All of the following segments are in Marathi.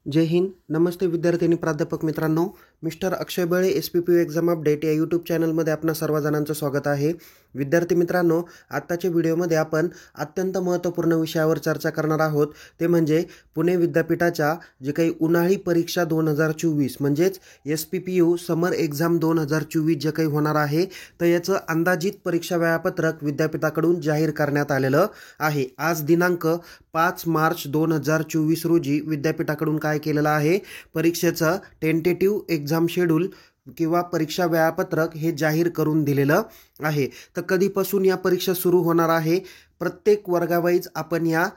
जय हिंद. नमस्ते विद्यार्थी आणि प्राध्यापक मित्रांनो. मिस्टर अक्षय बळे SPPU एक्झाम अपडेट या यूट्यूब चॅनलमध्ये आपणा सर्व जणांचं स्वागत आहे. विद्यार्थी मित्रांनो, आत्ताच्या व्हिडिओमध्ये आपण अत्यंत महत्त्वपूर्ण विषयावर चर्चा करणार आहोत. ते म्हणजे पुणे विद्यापीठाच्या जे काही उन्हाळी परीक्षा 2024 म्हणजेच SPPU समर एक्झाम 2024 जे काही होणार आहे, तर याचं अंदाजित परीक्षा वेळापत्रक विद्यापीठाकडून जाहीर करण्यात आलेलं आहे. आज दिनांक 5 मार्च 2024 रोजी विद्यापीठाकडून काय केलेलं आहे, परीक्षेचं टेंटेटिव्ह एक्झाम शेड्यूल किंवा परीक्षा वेळापत्रक हे जाहीर करून दिलेलं आहे. तर कधीपासून या परीक्षा सुरू होणार आहे, प्रत्येक वर्गावाईज आपण या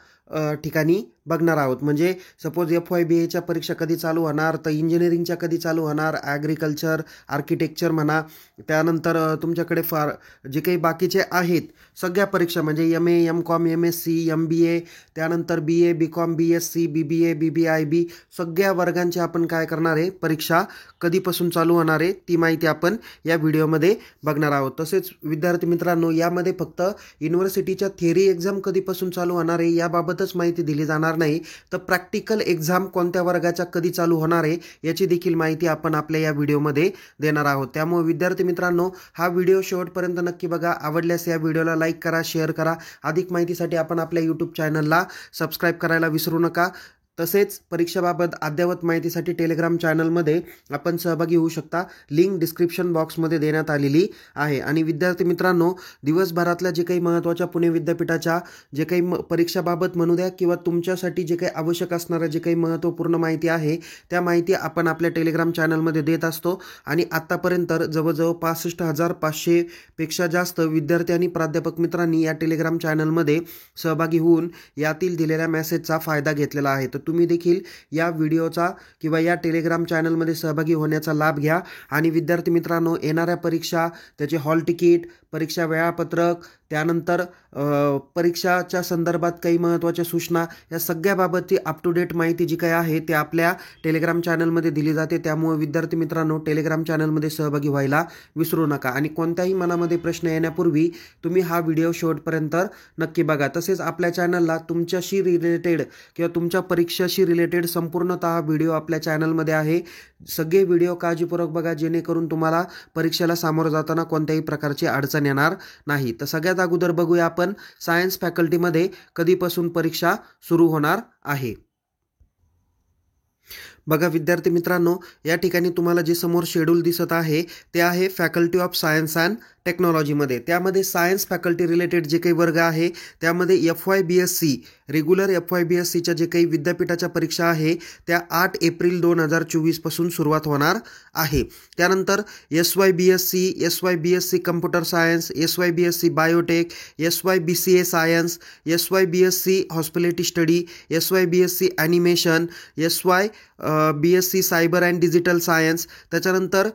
ठिकाणी बघणार आहोत. म्हणजे सपोज FYBAच्या परीक्षा कधी चालू होणार, तर इंजिनिअरिंगच्या कधी चालू होणार, ॲग्रिकल्चर, आर्किटेक्चर म्हणा, त्यानंतर तुमच्याकडे जे काही बाकीचे आहेत सगळ्या परीक्षा म्हणजे MA, MCOM, MSc, MBA, त्यानंतर BA, BCOM, BSc, BBA, BBIB सगळ्या वर्गांची आपण काय करणार आहे, परीक्षा कधीपासून चालू होणार आहे ती माहिती आपण या व्हिडिओमध्ये बघणार आहोत. तसेच विद्यार्थी मित्रांनो, यामध्ये फक्त युनिव्हर्सिटीच्या थिअरी एक्झाम कधीपासून चालू होणार आहे याबाबतच माहिती दिली जाणार नाही, तर प्रॅक्टिकल एक्झाम कोणत्या वर्गाच्या कधी चालू होणार आहे याची देखील माहिती आपण आपल्या या व्हिडिओमध्ये देणार आहोत. त्यामुळे विद्यार्थी मित्रांनो, हा व्हिडिओ शेवटपर्यंत नक्की बघा. आवडल्यास या व्हिडिओला लाईक करा, शेअर करा. अधिक माहितीसाठी आपण आपल्या यूट्यूब चॅनलला सबस्क्राईब करायला विसरू नका. तसेच परीक्षेबाबत अद्ययावत माहितीसाठी टेलिग्राम चॅनलमध्ये आपण सहभागी होऊ शकता. लिंक डिस्क्रिप्शन बॉक्समध्ये देण्यात आलेली आहे. आणि विद्यार्थी मित्रांनो, दिवसभरातल्या जे काही महत्त्वाच्या पुणे विद्यापीठाच्या जे काही परीक्षाबाबत म्हणू द्या किंवा तुमच्यासाठी जे काही आवश्यक असणारं जे काही महत्त्वपूर्ण माहिती आहे, त्या माहिती आपण आपल्या टेलिग्राम चॅनलमध्ये देत असतो. आणि आत्तापर्यंत जवळजवळ 65,500 पेक्षा जास्त विद्यार्थी आणि प्राध्यापक मित्रांनी या टेलिग्राम चॅनलमध्ये सहभागी होऊन यातील दिलेल्या मेसेजचा फायदा घेतलेला आहे. तर तुम्ही देखील या व्हिडिओचा किंवा या टेलिग्राम चॅनलमध्ये सहभागी होण्याचा लाभ घ्या. आणि विद्यार्थी मित्रांनो, येणाऱ्या परीक्षा, त्याचे हॉल तिकीट, परीक्षा वेळापत्रक, त्यानंतर परीक्षाच्या संदर्भात काही महत्त्वाच्या सूचना, या सगळ्याबाबतची अप टू डेट माहिती जी काही आहे ते आपल्या टेलिग्राम चॅनलमध्ये दिली जाते. त्यामुळे विद्यार्थी मित्रांनो, टेलिग्राम चॅनलमध्ये सहभागी व्हायला विसरू नका. आणि कोणत्याही मनामध्ये प्रश्न येण्यापूर्वी तुम्ही हा व्हिडिओ शेवटपर्यंत नक्की बघा. तसेच आपल्या चॅनलला तुमच्याशी रिलेटेड किंवा तुमच्या परीक्षाशी रिलेटेड संपूर्णतः व्हिडिओ आपल्या चॅनलमध्ये आहे. सगळे व्हिडिओ काळजीपूर्वक बघा, जेणेकरून तुम्हाला परीक्षेला सामोरं जाताना कोणत्याही प्रकारची अडचण येणार नाही. तर सगळ्यात अगोदर बघूया आपण सायन्स फॅकल्टीमध्ये कधीपासून परीक्षा सुरू होणार आहे. बघा विद्यार्थी मित्रांनो, या ठिकाणी तुम्हाला जे समोर शेड्यूल दिसत आहे ते आहे फॅकल्टी ऑफ सायन्स अँड टेक्नॉलॉजीमध्ये. त्यामध्ये सायन्स फॅकल्टी रिलेटेड जे काही वर्ग आहे त्यामध्ये FYBSc रेग्युलर FYBScच्या जे काही विद्यापीठाच्या परीक्षा आहे त्या 8 एप्रिल 2024 पासून सुरुवात होणार आहे. त्यानंतर SYBSc, SYBSc computer science, SYBSc biotech, SYBCA science, SYBSc hospitality study, SYBSc animation, BSc cyber and digital science. त्याच्यानंतर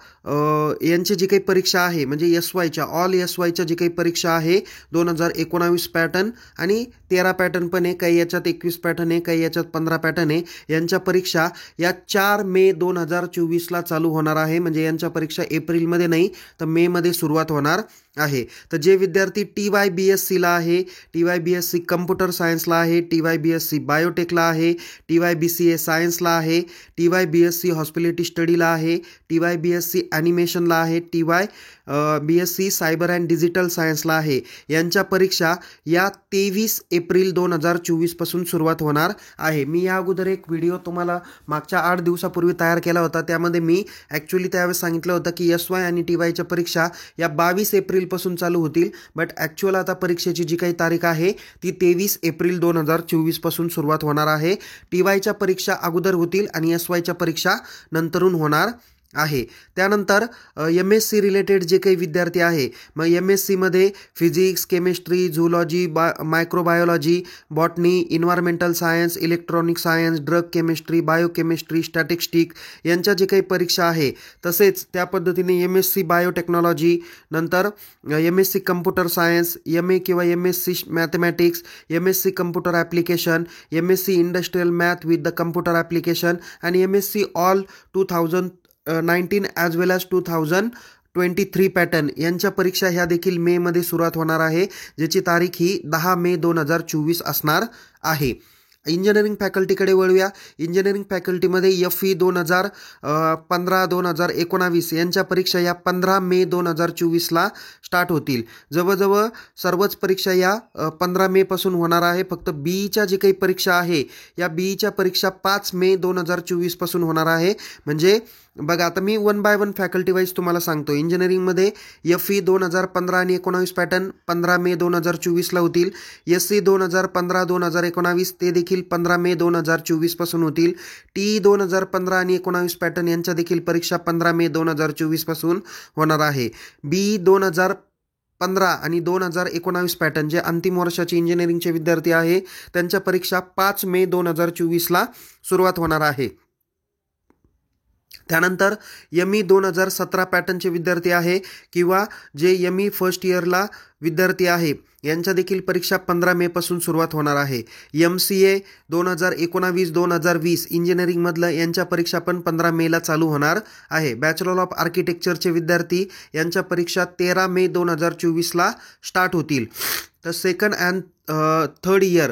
यांची जी काही परीक्षा आहे म्हणजे ऑल SYच्या जी काही परीक्षा आहे 2019 पॅटर्न आणि 13 पॅटर्न पण आहे, काही याच्यात 21 पॅटर्न आहे, काही याच्यात 15 पॅटर्न आहे. यांच्या परीक्षा या 4 मे 2024ला चालू होणार आहे. म्हणजे यांच्या परीक्षा एप्रिलमध्ये नाही तर मेमध्ये सुरुवात होणार आहे. तर जे विद्यार्थी TYBScला आहे, TYBSc कम्प्युटर सायन्सला आहे, TYBSc बायोटेकला आहे, TYBCA सायन्सला आहे, TYBSc हॉस्पिटॅलिटी स्टडीला आहे, TYBSc ॲनिमेशनला आहे, BSc सायबर अँड डिजिटल सायन्सला आहे, यांच्या परीक्षा या 23 एप्रिल 2024 पासून सुरुवात होणार आहे. मी या अगोदर एक व्हिडिओ तुम्हाला मागच्या 8 दिवसापूर्वी तयार केला होता. त्यामध्ये मी ॲक्च्युली त्यावेळेस सांगितलं होतं की SY आणि TYच्या परीक्षा या 22 एप्रिलपासून चालू होतील. बट ॲक्च्युअल आता परीक्षेची जी काही तारीख आहे ती 23 एप्रिल 2024 पासून सुरुवात होणार आहे. TYच्या परीक्षा अगोदर होतील आणि SYच्या परीक्षा नंतरून होणार आहे. त्यानंतर MSc रिलेटेड जे काही विद्यार्थी आहे, मग MScमध्ये physics, chemistry, zoology, microbiology, botany, environmental science, electronic science, drug chemistry, biochemistry, statistic यांच्या जे काही परीक्षा आहे, तसेच त्या पद्धतीने MSc बायोटेक्नॉलॉजी, नंतर MSc कम्प्युटर सायन्स, MA किंवा MSc mathematics, MSc computer application, MSc industrial math with the computer application आणि MSc all 2019 as well as 2023 pattern यांच्या परीक्षा ह्या देखील मेमध्ये सुरुवात होणार आहे, ज्याची तारीख ही 10 मे 2024 असणार आहे. इंजिनिअरिंग फॅकल्टीकडे वळूया. इंजिनिअरिंग फॅकल्टीमध्ये FE 2015-2019 यांच्या परीक्षा या 15 मे 2024ला स्टार्ट होतील. जवळजवळ सर्वच परीक्षा या 15 मे पासून होणार आहे. फक्त BEच्या जी काही परीक्षा आहे या BEच्या परीक्षा 5 मे 2024 पासून होणार आहे. म्हणजे बघा, आता मी 1 बाय 1 फॅकल्टी वाईज तुम्हाला सांगतो. इंजिनिअरिंगमध्ये FE 2015 आणि 19 पॅटर्न 15 मे 2024ला होतील. SE 2015-2019 ते देखील 15 मे 2024 पासून होतील. TE 2015 आणि 19 पॅटर्न यांच्या देखील परीक्षा 15 मे 2024 पासून होणार आहे. BE 2015 आणि 2019 पॅटर्न जे अंतिम वर्षाचे इंजिनिअरिंगचे विद्यार्थी आहे त्यांच्या परीक्षा 5 मे 2024ला सुरुवात होणार आहे. त्यानंतर ME 2017 पॅटर्नचे विद्यार्थी आहे किंवा जे ME फर्स्ट इयरला विद्यार्थी आहे यांच्या देखील परीक्षा 15 मे पासून सुरुवात होणार आहे. MCA 2019-2020 इंजिनिअरिंगमधलं यांच्या परीक्षा पण 15 मेला चालू होणार आहे. बॅचलर ऑफ आर्किटेक्चरचे विद्यार्थी यांच्या परीक्षा 13 मे 2024ला स्टार्ट होतील. तर सेकंड अँड थर्ड इयर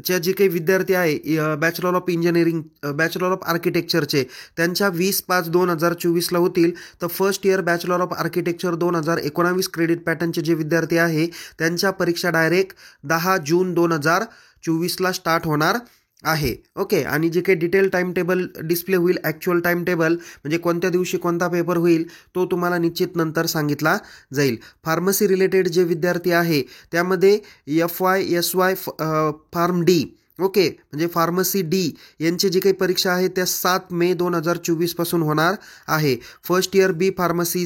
च्या जे काही विद्यार्थी आहे bachelor of engineering bachelor of आर्किटेक्चरचे त्यांच्या 20/5/2024ला होतील. तर first year bachelor of architecture 2019 credit पॅटर्नचे जे विद्यार्थी आहे त्यांच्या परीक्षा डायरेक्ट 10 जून 2024ला स्टार्ट होणार आहे. ओके, आणि जे काही डिटेल टाइम टेबल डिस्प्ले होईल, ॲक्च्युअल टाइम टेबल म्हणजे कोणत्या दिवशी कोणता पेपर होईल तो तुम्हाला निश्चित नंतर सांगितला जाईल. फार्मसी रिलेटेड जे विद्यार्थी आहे त्यामध्ये FY SY pharm D okay म्हणजे फार्मसी D यांची जी काही परीक्षा आहे त्या 7 मे 2024 पासून होणार आहे. फर्स्ट इयर B फार्मसी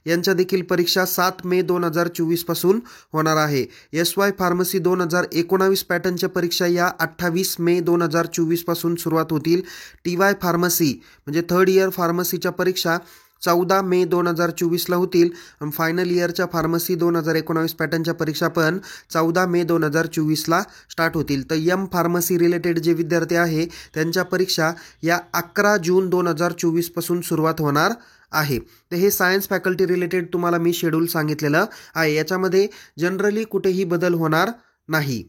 यांच्या देखील परीक्षा 7 मे 2024 पासून होणार आहे. SY फार्मसी 2019 पॅटर्नच्या परीक्षा या 28 मे 2024 पासून सुरुवात होतील. TY फार्मसी म्हणजे थर्ड इयर फार्मसीच्या परीक्षा 14 मे 2024ला होतील. फायनल इयरच्या फार्मसी 2019 पॅटर्नच्या परीक्षा पण 14 मे 2024ला स्टार्ट होतील. तर M फार्मसी रिलेटेड जे विद्यार्थी आहे त्यांच्या परीक्षा या 11 जून 2024 पासून सुरुवात होणार आहे. तर हे सायन्स फॅकल्टी रिलेटेड तुम्हाला मी शेड्यूल सांगितलेलं आहे. याच्यामध्ये जनरली कुठेही बदल होणार नाही.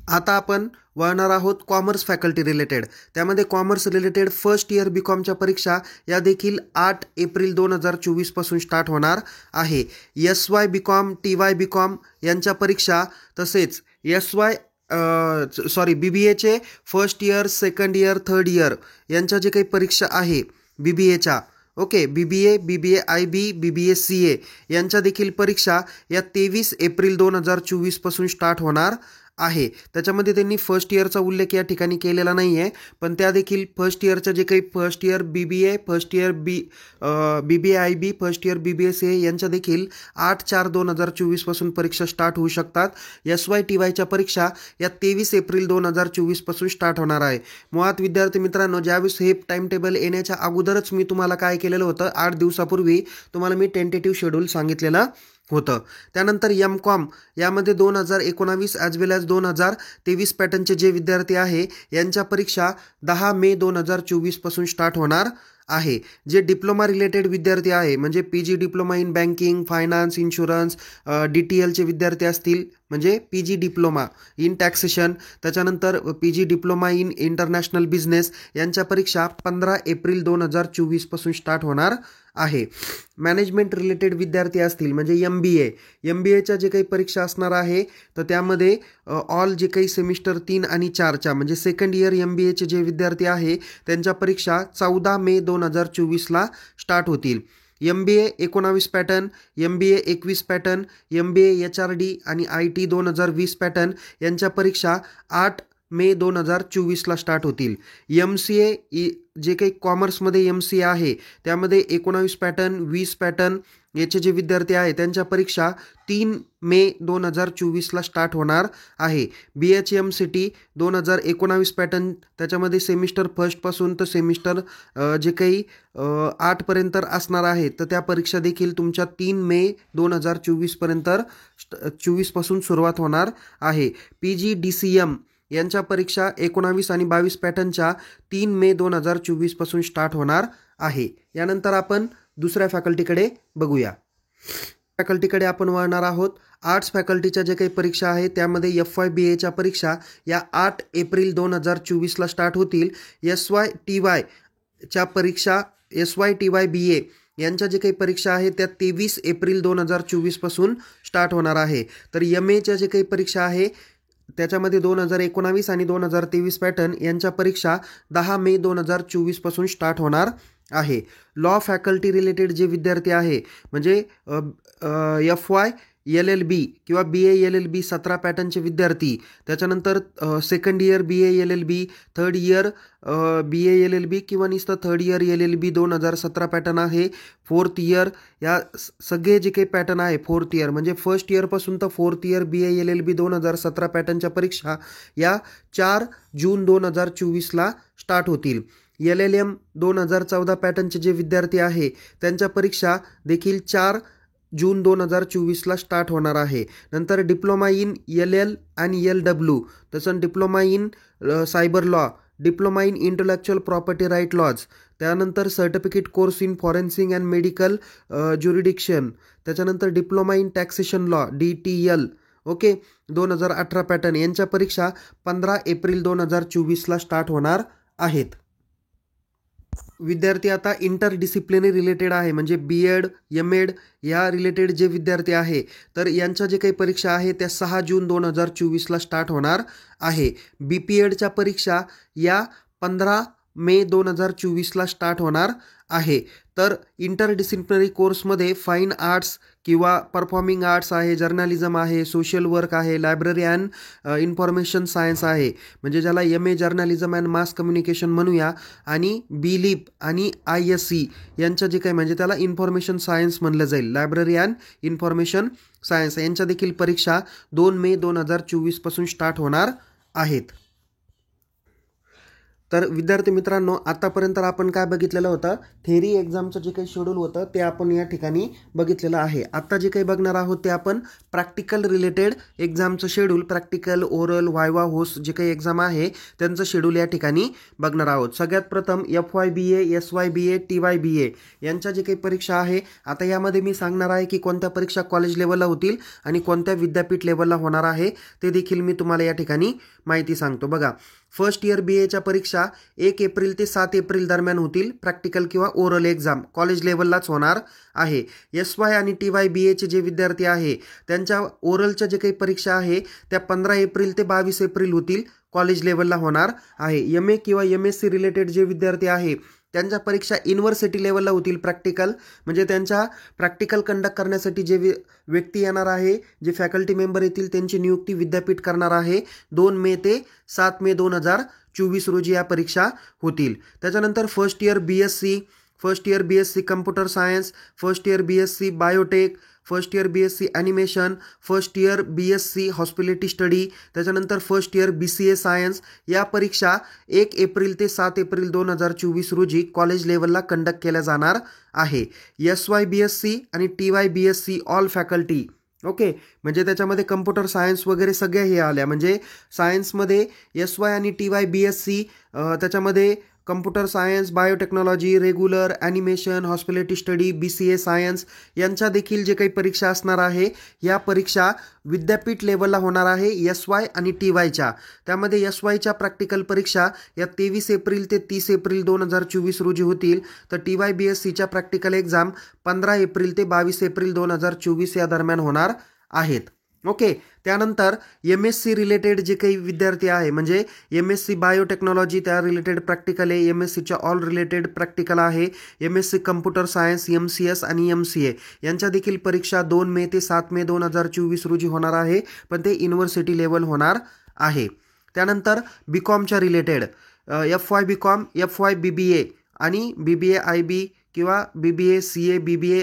आता आपण वळणार आहोत कॉमर्स फॅकल्टी रिलेटेड. त्यामध्ये कॉमर्स रिलेटेड फर्स्ट इयर BCOMच्या परीक्षा या देखील 8 एप्रिल 2024 पासून स्टार्ट होणार आहे. SY BCOM TY BCOM यांच्या परीक्षा तसेच BBAचे first year second year third year यांच्या जे काही परीक्षा आहे BBAच्या okay BBA BBA IB BBA CA यांच्या देखील परीक्षा या 23 एप्रिल 2024 पासून स्टार्ट होणार आहे. त्याच्यामध्ये त्यांनी फर्स्ट इयरचा उल्लेख या ठिकाणी केलेला नाही आहे, पण त्या देखील फर्स्ट इयरच्या जे काही first year BBA first year BBA IB first year BBA CA यांच्या देखील 8/4/2024 पासून परीक्षा स्टार्ट होऊ शकतात. SY TYच्या परीक्षा या 23 एप्रिल 2024 पासून स्टार्ट होणार आहे. मुळात विद्यार्थी मित्रांनो, ज्यावेळेस हे टाइम टेबल येण्याच्या अगोदरच मी तुम्हाला काय केलेलं होतं, 8 दिवसापूर्वी तुम्हाला मी टेंटेटिव्ह शेड्यूल सांगितलेलं होतं. त्यानंतर MCOM यामध्ये 2019 ॲज वेल ॲज 2023 पॅटर्नचे जे विद्यार्थी आहे यांच्या परीक्षा 10 मे 2024 पासून स्टार्ट होणार आहे. जे डिप्लोमा रिलेटेड विद्यार्थी आहे म्हणजे PG diploma in banking finance insurance DTLचे विद्यार्थी असतील म्हणजे PG डिप्लोमा इन टॅक्सेशन, त्याच्यानंतर PG diploma in international business यांच्या परीक्षा 15 एप्रिल 2024 पासून स्टार्ट होणार आहे. मॅनेजमेंट रिलेटेड विद्यार्थी असतील म्हणजे MBAच्या जे काही परीक्षा असणार आहे तर त्यामध्ये ऑल जे काही सेमिस्टर 3 आणि 4च्या म्हणजे सेकंड इयर MBAचे जे विद्यार्थी आहे त्यांच्या परीक्षा 14 मे 2024ला स्टार्ट होतील. MBA 19 pattern, MBA 21 pattern, MBA HRD आणि IT 2020 पॅटर्न यांच्या परीक्षा 8 मे 2024ला स्टार्ट होतील. MCA जे काही कॉमर्समध्ये MCA आहे त्यामध्ये 19 पॅटर्न 20 पॅटर्न याचे जे विद्यार्थी आहे त्यांच्या परीक्षा 3 मे 2024ला स्टार्ट होणार आहे. BHM सिटी 2019 पॅटर्न त्याच्यामध्ये सेमिस्टर फर्स्टपासून तर सेमिस्टर जे काही 8पर्यंत असणार आहे तर त्या परीक्षा देखील तुमच्या 3 मे 2024 पासून सुरुवात होणार आहे. PG DCM यांच्या परीक्षा 19 आणि 22 पॅटर्नच्या 3 मे 2024 पासून स्टार्ट होणार आहे. यानंतर आपण दुसऱ्या फॅकल्टीकडे बघूया. फॅकल्टीकडे आपण वळणार आहोत आर्ट्स फॅकल्टीच्या जे काही परीक्षा आहे त्यामध्ये FYBAच्या परीक्षा या 8 एप्रिल 2024ला स्टार्ट होतील. SYTYच्या परीक्षा SYTYBA यांच्या जे काही परीक्षा आहे त्या 23 एप्रिल 2024पासून स्टार्ट होणार आहे. तर MAच्या जे काही परीक्षा आहे त्याच्यामध्ये 2019 आणि 2023 पॅटर्न यांच्या परीक्षा 10 मे 2024पासून स्टार्ट होणार आहे. लॉ फॅकल्टी रिलेटेड जे विद्यार्थी आहे म्हणजे FY LLB किंवा BA LLB 17 पॅटर्नचे विद्यार्थी, त्याच्यानंतर second year BA LLB, third year BA LLB किंवा नुसतं थर्ड इयर LLB 2017 पॅटर्न आहे, फोर्थ इयर, या सगळे जे काही पॅटर्न आहे फोर्थ इयर म्हणजे फर्स्ट इयरपासून तर फोर्थ इयर BA LLB 2017 पॅटर्नच्या परीक्षा या 4 जून 2024ला स्टार्ट होतील. LLM 2014 पॅटर्नचे जे विद्यार्थी आहे त्यांच्या परीक्षा देखील 4 जून 2024ला स्टार्ट होणार आहे. नंतर डिप्लोमा इन LL आणि LW, तसं diploma in cyber law, diploma in intellectual property right laws, त्यानंतर certificate course in forensic and medical jurisdiction, त्याच्यानंतर diploma in taxation law DTL, okay, 2018 pattern यांच्या परीक्षा 15 एप्रिल 2024ला स्टार्ट होणार आहेत. विद्यार्थी आता इंटरडिसिप्लिनरी रिलेटेड आहे म्हणजे BEd MAd या रिलेटेड जे विद्यार्थी आहे तर यांच्या जे काही परीक्षा आहे त्या 6 जून 2024ला स्टार्ट होणार आहे. BPEdच्या परीक्षा या 15 मे 2024ला स्टार्ट होणार आहे. तर इंटरडिसिप्लिनरी कोर्समध्ये फाईन आर्ट्स किंवा परफॉर्मिंग आर्ट्स आहे, जर्नलिझम आहे, सोशल वर्क आहे, लायब्ररी अँड इन्फॉर्मेशन सायन्स आहे म्हणजे ज्याला MA journalism and mass communication म्हणूया, आणि BLIP आणि ISC यांच्या जे काही म्हणजे त्याला इन्फॉर्मेशन सायन्स म्हणलं जाईल, लायब्ररी अँड इन्फॉर्मेशन सायन्स यांच्या देखील परीक्षा 2 मे 2024पासून स्टार्ट होणार आहेत. तर विद्यार्थी मित्रांनो, आतापर्यंत आपण काय बघितलेलं होतं, थेरी एक्झामचं जे काही शेड्यूल होतं ते आपण या ठिकाणी बघितलेलं आहे. आता जे काही बघणार आहोत ते आपण practical related एक्झामचं schedule, practical, oral, viva, host जे काही एक्झाम आहे त्यांचं शेड्यूल या ठिकाणी बघणार आहोत. सगळ्यात प्रथम FYBA, SYBA, TYBA यांच्या जे काही परीक्षा आहे, आता यामध्ये मी सांगणार आहे की कोणत्या परीक्षा कॉलेज लेवलला होतील आणि कोणत्या विद्यापीठ लेवलला होणार आहे ते देखील मी तुम्हाला या ठिकाणी माहिती सांगतो. बघा, फर्स्ट इयर BAच्या परीक्षा 1 एप्रिल ते 7 एप्रिल दरम्यान होतील. प्रॅक्टिकल किंवा ओरल एक्झाम कॉलेज लेवललाच होणार आहे. SY आणि TYBAचे जे विद्यार्थी आहे त्यांच्या ओरलच्या जे काही परीक्षा आहे त्या 15 एप्रिल ते 22 एप्रिल होतील, कॉलेज लेवलला होणार आहे. MA किंवा MSc रिलेटेड जे विद्यार्थी आहे त्यांच्या परीक्षा युनिव्हर्सिटी लेवलला होतील. प्रॅक्टिकल म्हणजे त्यांच्या प्रॅक्टिकल कंडक्ट करण्यासाठी जे व्यक्ती येणार आहे, जे फॅकल्टी मेंबर येतील त्यांची नियुक्ती विद्यापीठ करणार आहे. 2 मे ते 7 मे 2024 रोजी या परीक्षा होतील. त्याच्यानंतर first year BSc computer science, first year BSc biotech, first year BSc animation, first year BSc hospitality study, त्याच्यानंतर फर्स्ट इयर BCA सायन्स या परीक्षा 1 एप्रिल ते 7 एप्रिल 2024 रोजी कॉलेज लेवलला कंडक्ट केल्या जाणार आहे. SYBSc आणि TYBSc ऑल फॅकल्टी, ओके, म्हणजे त्याच्यामध्ये कम्प्युटर सायन्स वगैरे सगळ्या हे आल्या, म्हणजे सायन्समध्ये SY आणि TYBSc, त्याच्यामध्ये computer science, biotechnology, regular, animation, hospitality study, BCA science यांच्या देखील जे काही परीक्षा असणार आहे या परीक्षा विद्यापीठ लेवलला होणार आहे SY आणि TYच्या. त्यामध्ये SYच्या प्रॅक्टिकल परीक्षा या 23 एप्रिल ते 30 एप्रिल 2024 रोजी होतील. तर TYBScच्या प्रॅक्टिकल एक्झाम 15 एप्रिल ते 22 एप्रिल 2024 या दरम्यान होणार आहेत. ओके, त्यानंतर MSc रिलेटेड जे काही विद्यार्थी आहे म्हणजे MSc बायोटेक्नॉलॉजी त्या रिलेटेड प्रॅक्टिकल आहे, MScच्या ऑल रिलेटेड प्रॅक्टिकल आहे, MSc कम्प्युटर सायन्स, MCS आणि MCA यांच्या देखील परीक्षा 2 मे ते 7 मे 2024 रोजी होणार आहे, पण ते युनिव्हर्सिटी लेवल होणार आहे. त्यानंतर BComच्या related FY BCom, FY BBA आणि BBA IB किंवा BBA CA BBA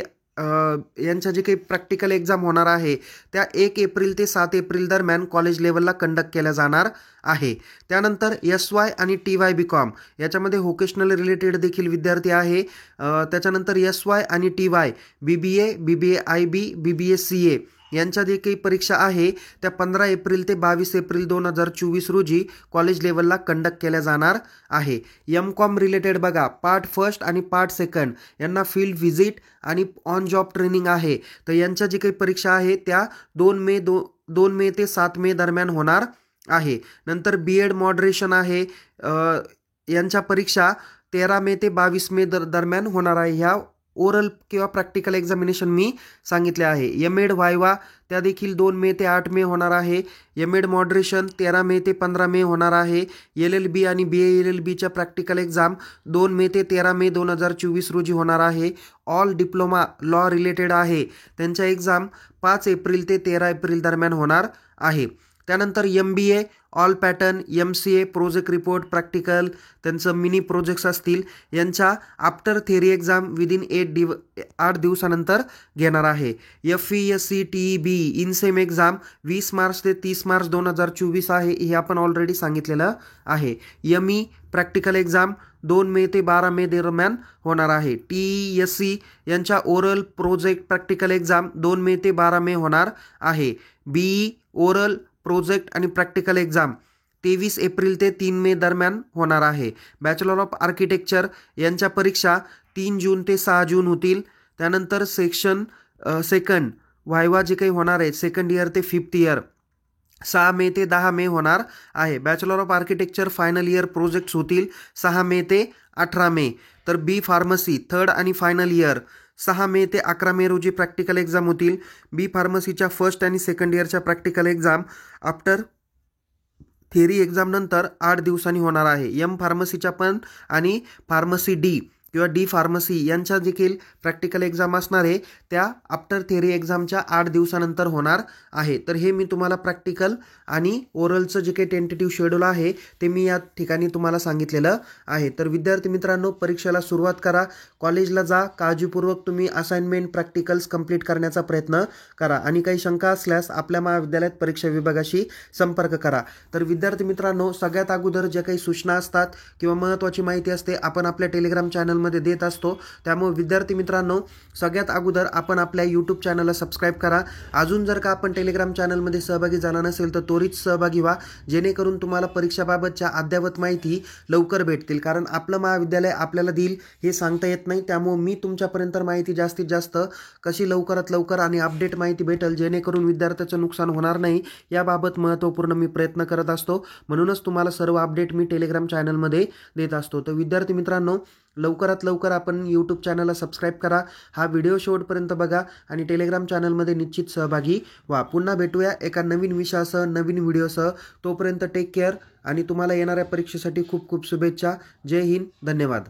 यांच्या जे काही प्रॅक्टिकल एक्झाम होणार आहे त्या 1 एप्रिल ते 7 एप्रिल दरम्यान कॉलेज लेवलला कंडक्ट केल्या जाणार आहे. त्यानंतर SY आणि TY BCom याच्यामध्ये व्होकेशनल रिलेटेड देखील विद्यार्थी आहे. त्याच्यानंतर SY आणि TY BBA, BBA IB, BBA CA यांच्या देखील परीक्षा आहे त्या 15 एप्रिल ते 22 एप्रिल 2024 रोजी कॉलेज लेवलला कंडक्ट केल्या जाणार आहे. M.Com रिलेटेड बघा, पार्ट फर्स्ट आणि पार्ट सेकंड यांना फील्ड व्हिजिट आणि ऑन जॉब ट्रेनिंग आहे. तर यांच्या जी काही परीक्षा आहे त्या 2 मे ते 7 मे दरम्यान होणार आहे. नंतर B.Ed मॉडरेशन आहे, यांच्या परीक्षा 13 मे ते 22 मे दरम्यान होणार आहे. ह्या ओरल किंवा प्रॅक्टिकल एक्झामिनेशन मी सांगितले आहे. M.Ed व्हायवा त्या देखील 2 मे ते 8 मे होणार आहे. M.Ed मॉडरेशन 13 मे ते 15 मे होणार आहे. LLB आणि BA LLBच्या प्रॅक्टिकल एक्झाम 2 मे ते 13 मे 2024 रोजी होणार आहे. ऑल डिप्लोमा लॉ रिलेटेड आहे, त्यांच्या एक्झाम 5 एप्रिल ते 13 एप्रिल दरम्यान होणार आहे. त्यानंतर MBA all pattern, MCA project report practical त्यांचं मिनी प्रोजेक्ट्स असतील, यांच्या आफ्टर थेअरी एक्झाम विदिन 8 दिवसानंतर घेणार आहे. FESC TEB इनसेम एक्झाम 20 मार्च ते 30 मार्च 2024 आहे, हे आपण ऑलरेडी सांगितलेलं आहे. ME प्रॅक्टिकल एक्झाम 2 मे ते 12 मे दरम्यान होणार आहे. TESC यांच्या ओरल प्रोजेक्ट प्रॅक्टिकल एक्झाम 2 मे ते 12 मे होणार आहे. BE ओरल प्रोजेक्ट आणि प्रॅक्टिकल एक्झाम 23 एप्रिल ते 3 मे दरम्यान होणार आहे. बॅचलर ऑफ आर्किटेक्चर यांच्या परीक्षा 3 जून ते 6 जून होतील. त्यानंतर सेकंड व्हायवा जे काही होणार आहे सेकंड इयर ते 5th इयर 6 मे ते 10 मे होणार आहे. Bachelor of architecture final year projects होतील 6 मे ते 18 मे. तर B फार्मसी थर्ड आणि फायनल इयर 6 मे ते 11 मे रोजी प्रॅक्टिकल एक्झाम होतील. B फार्मसीच्या फर्स्ट आणि सेकंड इयरच्या practical exam after theory exam नंतर 8 दिवसांनी होणार आहे. M फार्मसीच्या पण आणि फार्मसी D किंवा D फार्मसी यांच्या देखील प्रॅक्टिकल एक्झाम असणार आहे त्या आफ्टर थेअरी एक्झामच्या 8 दिवसानंतर होणार आहे. तर हे मी तुम्हाला प्रॅक्टिकल आणि ओरलचं जे काही टेंटेटिव्ह शेड्यूल आहे ते मी या ठिकाणी तुम्हाला सांगितलेलं आहे. तर विद्यार्थी मित्रांनो, परीक्षेला सुरुवात करा, कॉलेजला जा, काळजीपूर्वक तुम्ही असाइनमेंट प्रॅक्टिकल्स कंप्लीट करण्याचा प्रयत्न करा आणि काही शंका असल्यास आपल्या महाविद्यालयात परीक्षा विभागाशी संपर्क करा. तर विद्यार्थी मित्रांनो, सगळ्यात अगोदर ज्या काही सूचना असतात किंवा महत्त्वाची माहिती असते आपण आपल्या टेलिग्राम चॅनलमध्ये देत असतो. त्यामुळे विद्यार्थी मित्रांनो, सगळ्यात अगोदर आपण आपल्या यूट्यूब चॅनलला सबस्क्राईब करा. अजून जर का आपण टेलिग्राम चॅनलमध्ये सहभागी झाला नसेल तर त्वरित सहभागी व्हा, जेणेकरून तुम्हाला परीक्षाबाबतच्या अद्ययावत माहिती लवकर भेटतील. कारण आपलं महाविद्यालय आपल्याला देईल हे सांगता येत नाही. त्यामुळे मी तुमच्यापर्यंत माहिती जास्तीत जास्त कशी लवकरात लवकर आणि अपडेट माहिती भेटेल जेणेकरून विद्यार्थ्याचं नुकसान होणार नाही याबाबत महत्त्वपूर्ण मी प्रयत्न करत असतो. म्हणूनच तुम्हाला सर्व अपडेट मी टेलिग्राम चॅनलमध्ये देत असतो. तर विद्यार्थी मित्रांनो, लवकरात लवकर आपण यूट्यूब चॅनलला सबस्क्राईब करा, हा व्हिडिओ शेवटपर्यंत बघा आणि टेलिग्राम चॅनलमध्ये निश्चित सहभागी व्हा. पुन्हा भेटूया एका नवीन विषयासह, नवीन व्हिडिओसह. तोपर्यंत टेक केअर आणि तुम्हाला येणाऱ्या परीक्षेसाठी खूप खूप शुभेच्छा. जय हिंद, धन्यवाद.